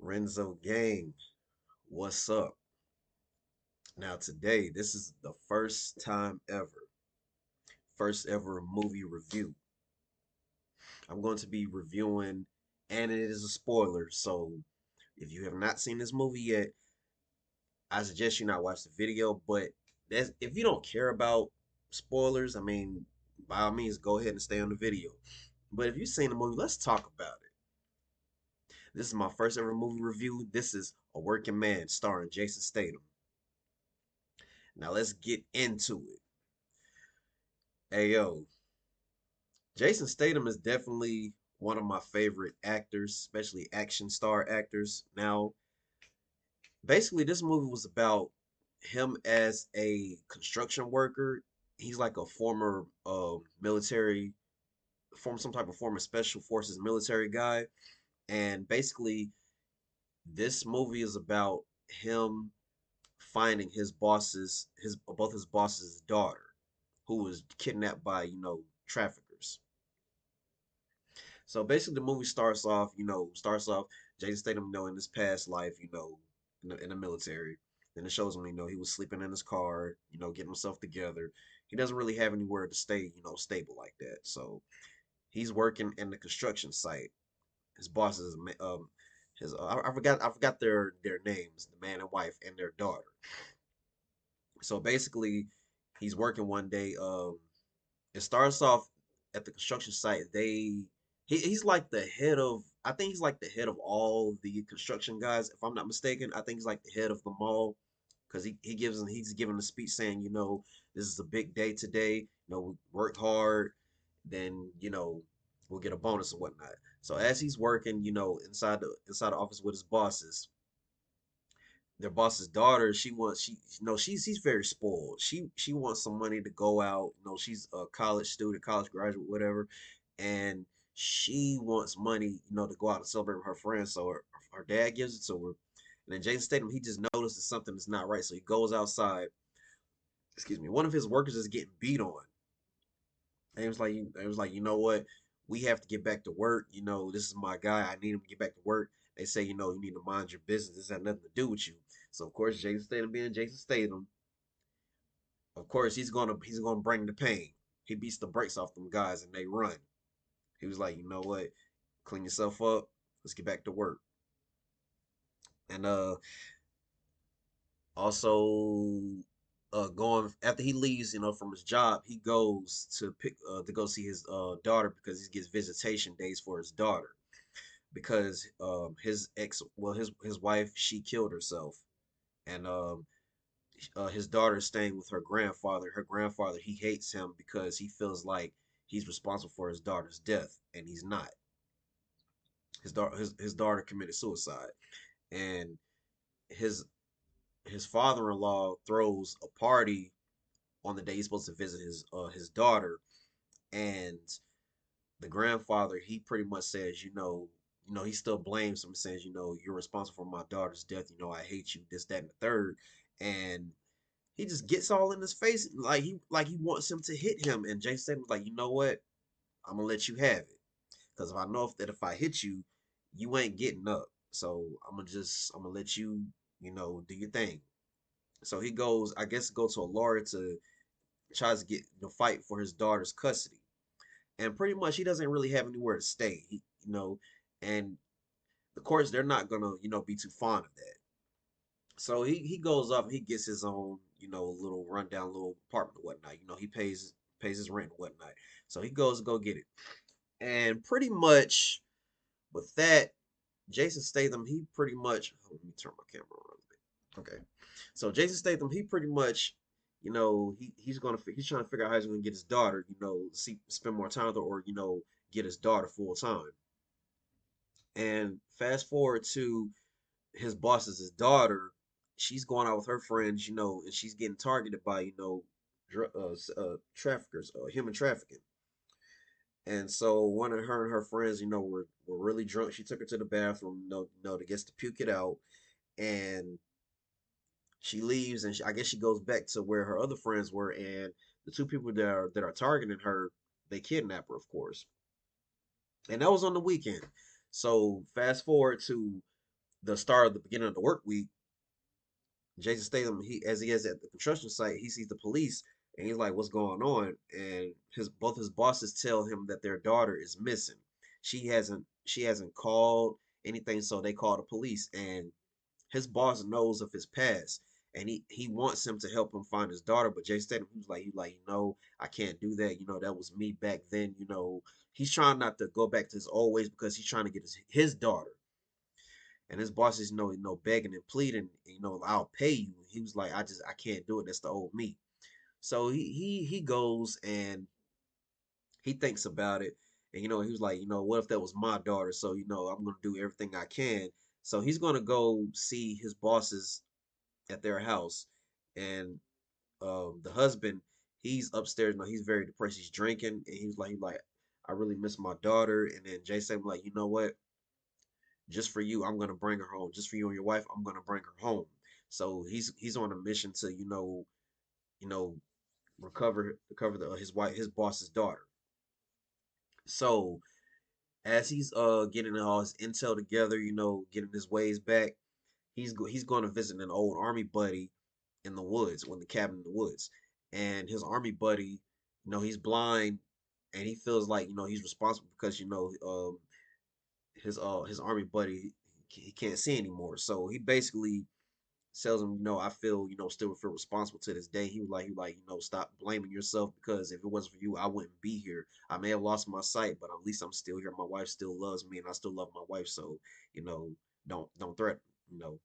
Renzo Gang, what's up? Now, today, this is the first ever movie review. I'm going to be reviewing, and it is a spoiler. So, if you have not seen this movie yet, I suggest you not watch the video. But if you don't care about spoilers, I mean, by all means, go ahead and stay on the video. But if you've seen the movie, let's talk about it. This is my first ever movie review. This is A Working Man starring Jason Statham. Now, let's get into it. Hey, yo, Jason Statham is definitely one of my favorite actors, especially action star actors. Now, basically, this movie was about him as a construction worker. He's like a former military, former some type of former special forces military guy, and basically, this movie is about him finding his boss's his both his boss's daughter, who was kidnapped by traffickers. So basically, the movie starts off Jason Statham, in his past life, in the military. Then it shows him, he was sleeping in his car, getting himself together. He doesn't really have anywhere to stay, stable like that. So he's working in the construction site. His boss is his I forgot their names, the man and wife and their daughter. So basically, he's working one day. It starts off at the construction site. He's like the head of I think he's like the head of all the construction guys, if I'm not mistaken. I think he's like the head of them all because he's giving a speech saying, this is a big day today. We worked hard, then we'll get a bonus and whatnot. So as he's working, inside the office with his bosses, their boss's daughter, she's very spoiled. She wants some money to go out. She's a college student, college graduate, whatever, and she wants money, to go out and celebrate with her friends. So her dad gives it to her, and then Jason Statham, he just notices something is not right, so he goes outside. Excuse me. One of his workers is getting beat on, and it was like, you know what? We have to get back to work. This is my guy. I need him to get back to work. They say, you need to mind your business. This has nothing to do with you. So of course, Jason Statham being Jason Statham, of course he's gonna bring the pain. He beats the brakes off them guys and they run. He was like, you know what? Clean yourself up. Let's get back to work. And also going after he leaves, from his job, he goes to go see his daughter because he gets visitation days for his daughter because his wife, she killed herself, and his daughter is staying with her grandfather. Her grandfather, he hates him because he feels like he's responsible for his daughter's death, and he's not. His daughter committed suicide, and his his father-in-law throws a party on the day he's supposed to visit his daughter, and the grandfather, he pretty much says, he still blames him, says, you're responsible for my daughter's death. I hate you, this, that, and the third, and he just gets all in his face, like he wants him to hit him, and Jason Statham's like, you know what? I'm gonna let you have it, because if I know if I hit you, you ain't getting up. So I'm gonna let you, do your thing. So he goes, I guess, go to a lawyer to tries to get the fight for his daughter's custody, and pretty much he doesn't really have anywhere to stay. And the courts, they're not gonna be too fond of that. So he goes up and he gets his own little rundown little apartment and whatnot. He pays his rent and whatnot. So he goes to go get it, and pretty much with that, Jason Statham, he pretty much, let me turn my camera around a bit. Okay, so Jason Statham, he pretty much, he's trying to figure out how he's gonna get his daughter, spend more time with her, or get his daughter full time. And fast forward to his boss's daughter, she's going out with her friends, and she's getting targeted by traffickers, human trafficking. And so one of her and her friends, were really drunk. She took her to the bathroom, to get to puke it out, and she leaves, and I guess she goes back to where her other friends were, and the two people that are targeting her, they kidnap her, of course, and that was on the weekend. So fast forward to the start of the beginning of the work week, Jason Statham, he is at the construction site, he sees the police and he's like, "What's going on?" And his bosses tell him that their daughter is missing. She hasn't called anything, so they call the police. And his boss knows of his past, and he wants him to help him find his daughter. But Jason Statham, he was like, I can't do that. That was me back then. He's trying not to go back to his old ways because he's trying to get his daughter. And his boss is begging and pleading, I'll pay you. He was like, I can't do it. That's the old me. So he goes and he thinks about it. And he was like, what if that was my daughter? So, I'm gonna do everything I can. So he's gonna go see his bosses at their house. And the husband, he's upstairs. He's very depressed. He's drinking, and he was like, I really miss my daughter. And then Jason like, you know what? Just for you, I'm gonna bring her home. Just for you and your wife, I'm gonna bring her home. So he's on a mission to you know recover his wife, his boss's daughter. So as he's getting all his intel together, getting his ways back, he's going to visit an old army buddy in the woods, when the cabin in the woods. And his army buddy, he's blind, and he feels like he's responsible because his army buddy, he can't see anymore. So he basically tells him, I feel, still feel responsible to this day. He was like, stop blaming yourself, because if it wasn't for you, I wouldn't be here. I may have lost my sight, but at least I'm still here. My wife still loves me, and I still love my wife. So, you know, don't threaten, you know.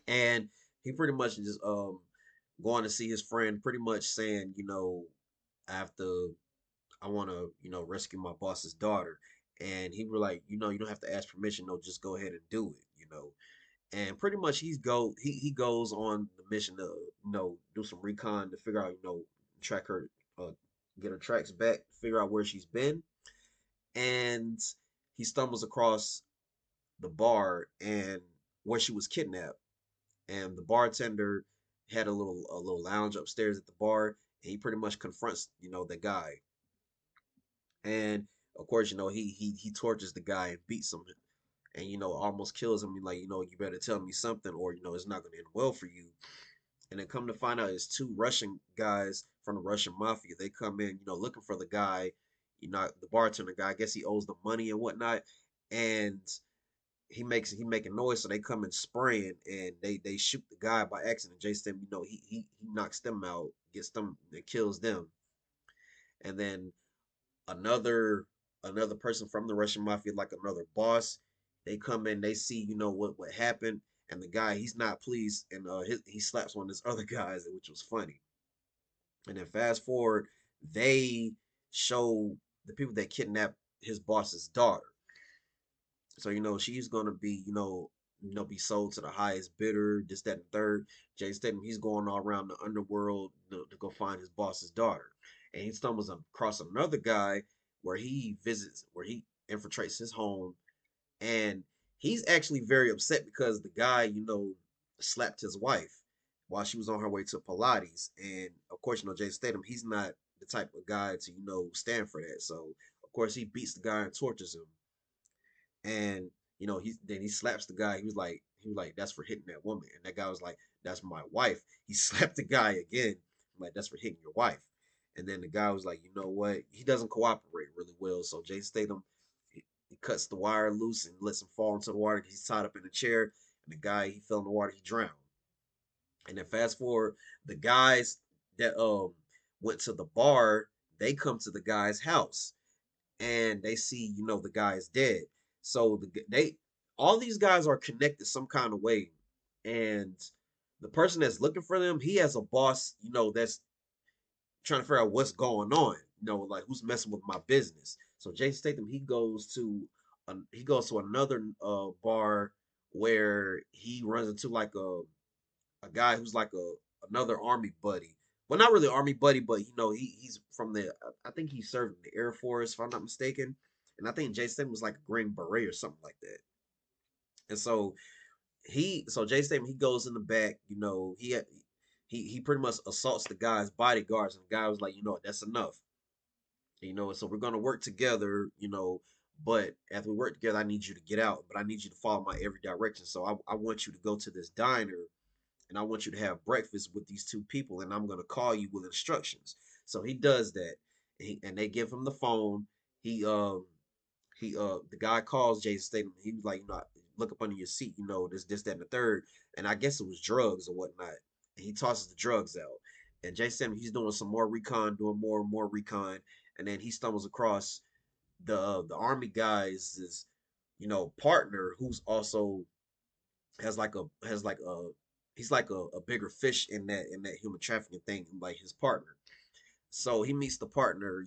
And he pretty much just going to see his friend, pretty much saying, after I want to, rescue my boss's daughter. And he was like, you don't have to ask permission. No, just go ahead and do it. And pretty much he goes on the mission to do some recon to figure out track her, uh, get her tracks back, figure out where she's been. And he stumbles across the bar and where she was kidnapped. And the bartender had a little lounge upstairs at the bar, and he pretty much confronts the guy. And of course, he tortures the guy and beats him, and almost kills him. Like, you better tell me something, or it's not going to end well for you. And then come to find out, it's two Russian guys from the Russian mafia. They come in, looking for the guy, the bartender guy. I guess he owes them money and whatnot. And he making noise, so they come and spraying, and they shoot the guy by accident. Jason, he knocks them out, gets them, and kills them. And then another another person from the Russian mafia, like another boss. They come in, they see what happened, and the guy, he's not pleased, and he slaps one of his other guys, which was funny. And then fast forward, they show the people that kidnapped his boss's daughter. So she's gonna be be sold to the highest bidder, this, that, and third. Jay Statham, he's going all around the underworld to go find his boss's daughter, and he stumbles across another guy where he infiltrates his home, and he's actually very upset because the guy slapped his wife while she was on her way to Pilates, and of course Jay Statham, he's not the type of guy to stand for that. So of course he beats the guy and tortures him. And he slaps the guy. He was like, that's for hitting that woman. And that guy was like, that's my wife. He slapped the guy again. I'm like, that's for hitting your wife. And then the guy was like, you know what? He doesn't cooperate really well. So Jason Statham, he cuts the wire loose and lets him fall into the water. He's tied up in a chair. And the guy, he fell in the water. He drowned. And then fast forward, the guys that went to the bar, they come to the guy's house, and they see the guy is dead. So they all these guys are connected some kind of way. And the person that's looking for them, he has a boss that's trying to figure out what's going on, like who's messing with my business. So Jason Statham, he goes to another bar, where he runs into like a guy who's like another army buddy. Well, not really army buddy, but he's from I think he served in the Air Force, if I'm not mistaken. And I think Jason was like a Green Beret or something like that. And so Jay Statham, he goes in the back. He pretty much assaults the guy's bodyguards, and the guy was like, that's enough. So we're gonna work together. But after we work together, I need you to get out, but I need you to follow my every direction. So I want you to go to this diner and I want you to have breakfast with these two people, and I'm gonna call you with instructions. So he does that, and they give him the phone. He the guy calls Jason Statham. He was like, look up under your seat, this, that, and the third. And I guess it was drugs or whatnot. And he tosses the drugs out. And Jason Statham, he's doing some more recon, doing more and more recon, and then he stumbles across the army guy's partner, who's also has like a he's like a bigger fish in that human trafficking thing, like his partner. So he meets the partner,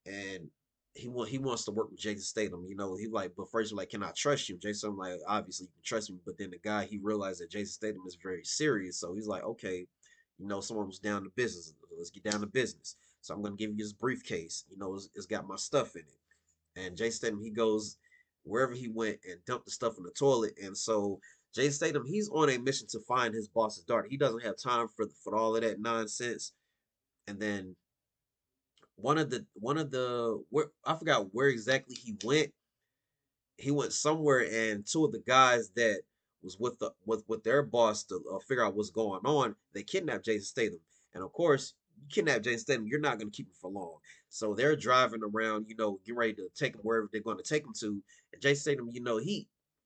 and he wants to work with Jason Statham. He like, but first you're like, can I trust you? Jason like, obviously you can trust me. But then the guy, he realized that Jason Statham is very serious, so he's like, okay, someone was down to business. Let's get down to business. So I'm gonna give you this briefcase. It's got my stuff in it. And Jason Statham, he goes wherever he went and dumped the stuff in the toilet. And so Jason Statham, he's on a mission to find his boss's daughter. He doesn't have time for all of that nonsense. And then one of the where I forgot where exactly he went. He went somewhere, and two of the guys that was with their boss to figure out what's going on, they kidnapped Jason Statham. And of course, you kidnap Jason Statham, you're not going to keep him for long. So they're driving around, getting ready to take him wherever they're going to take him to. And Jason Statham,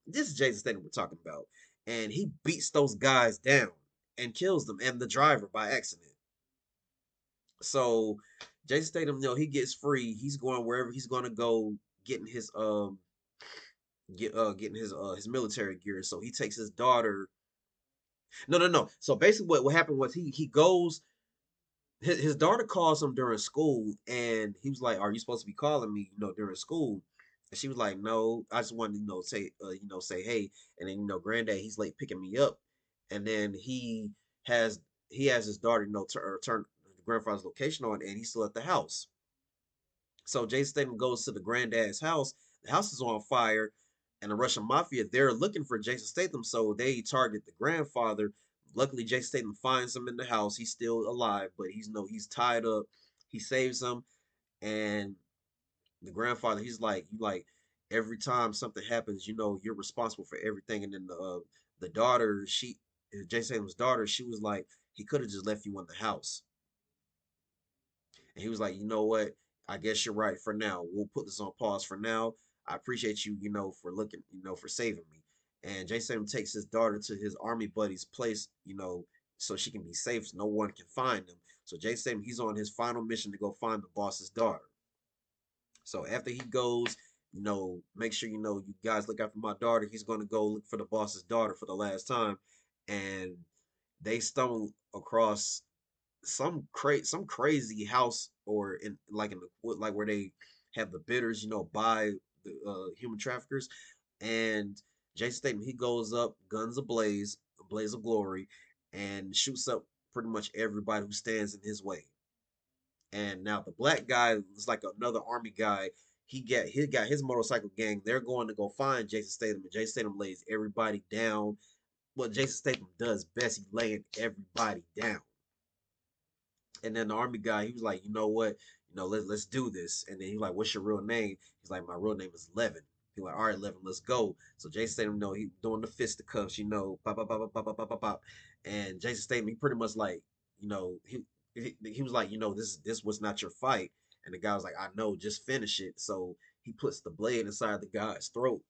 this is Jason Statham we're talking about, and he beats those guys down and kills them and the driver by accident. So Jason Statham, he gets free. He's going wherever he's going to go, getting his getting his military gear. So he takes his daughter. No, no, no. So basically, what happened was he goes. His daughter calls him during school, and he was like, "Are you supposed to be calling me, during school?" And she was like, "No, I just wanted to, say hey." And then, granddad, he's late picking me up, and then has has his daughter, turn the grandfather's location on, and he's still at the house. So Jason Statham goes to the granddad's house. The house is on fire, and the Russian mafia, they're looking for Jason Statham, so they target the grandfather. Luckily, Jason Statham finds him in the house. He's still alive, but he's tied up. He saves him, and the grandfather, he's like, you like every time something happens, you're responsible for everything. And then the daughter, Jason Statham's daughter, she was like, he could have just left you in the house. And he was like, you know what? I guess you're right for now. We'll put this on pause for now. I appreciate you, for looking, for saving me. And Jason takes his daughter to his army buddy's place, so she can be safe, so no one can find him. So Jason, he's on his final mission to go find the boss's daughter. So after he goes, make sure you guys look after my daughter. He's going to go look for the boss's daughter for the last time, and they stumble across some crazy house, or in like in the like where they have the bidders, buy the human traffickers. And Jason Statham, he goes up, guns ablaze, a blaze of glory, and shoots up pretty much everybody who stands in his way. And now the black guy is like another army guy. He got his motorcycle gang. They're going to go find Jason Statham, and Jason Statham lays everybody down. What Jason Statham does best, he laying everybody down. And then the army guy, he was like, you know what, let's do this. And then he like, what's your real name? He's like, my real name is Levin. He like, all right, Levin, let's go. So Jason Statham, he doing the fisticuffs, pop, pop, pop, pop, pop, pop, pop, pop. And Jason Statham, he pretty much like, he was like, this was not your fight. And the guy was like, I know, just finish it. So he puts the blade inside the guy's throat.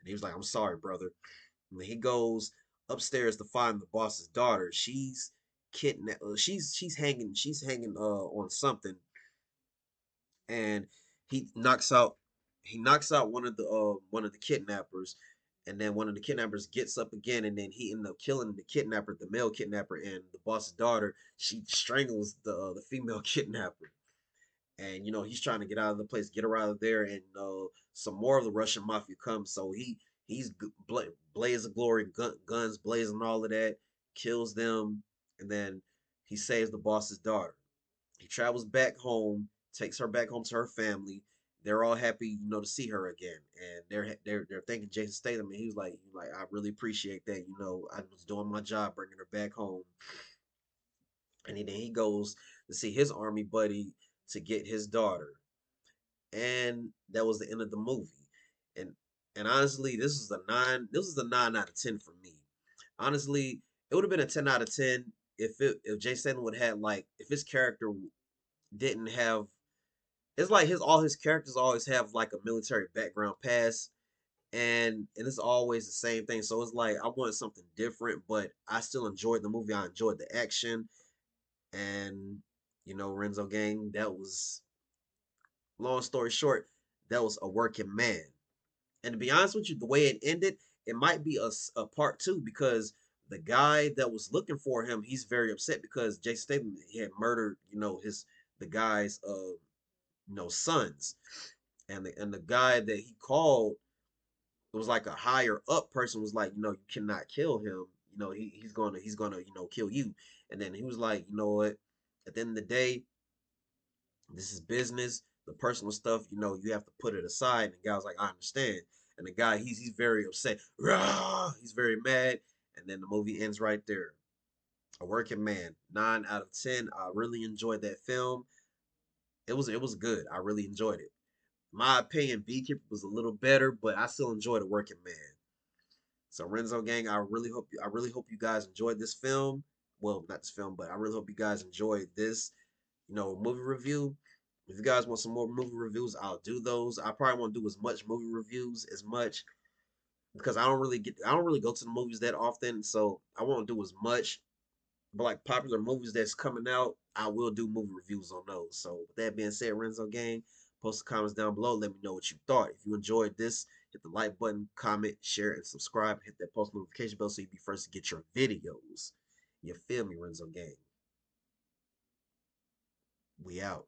And he was like, I'm sorry, brother. And then he goes upstairs to find the boss's daughter. She's kidnapped. She's hanging on something, and he knocks out one of the kidnappers. And then one of the kidnappers gets up again, and then he ended up killing the kidnapper, the male kidnapper. And the boss's daughter, she strangles the female kidnapper. And he's trying to get out of the place, get her out of there. And some more of the Russian mafia comes, so he's blaze of glory, guns blazing, all of that, kills them. And then he saves the boss's daughter. He travels back home, takes her back home to her family. They're all happy, to see her again, and they're thanking Jason Statham. And he was like, I really appreciate that. I was doing my job bringing her back home. And then he goes to see his army buddy to get his daughter. and that was the end of the movie. And and honestly, this is a 9 out of 10 for me. Honestly, it would have been a 10 out of 10 if Jay Statham would have like if his character didn't have it's like his all his characters always have like a military background past, and it's always the same thing. So it's like I wanted something different, but I still enjoyed the movie. I enjoyed the action, and Renzo Gang. That was long story short, that was a working man. And to be honest with you, the way it ended, it might be a part two because the guy that was looking for him, he's very upset because Jason Statham he had murdered, the guy's sons, and the guy that he called, it was like a higher up person was like, you cannot kill him. He's gonna kill you. And then he was like, you know what? At the end of the day, this is business. The personal stuff, you have to put it aside. And the guy was like, I understand. And the guy, he's very upset. Rah! He's very mad. And then the movie ends right there. A working man. 9 out of 10. I really enjoyed that film. It was good. I really enjoyed it. My opinion, Beekeeper was a little better, but I still enjoyed a working man. So Renzo Gang, I really hope you guys enjoyed this film. Well, not this film, but I really hope you guys enjoyed this, movie review. If you guys want some more movie reviews, I'll do those. I probably won't do as much movie reviews as much because I don't really go to the movies that often, so I won't do as much. But like popular movies that's coming out, I will do movie reviews on those. So with that being said, Renzo Gang, post the comments down below. Let me know what you thought. If you enjoyed this, hit the like button, comment, share, and subscribe. Hit that post notification bell so you be first to get your videos. You feel me, Renzo Gang? We out.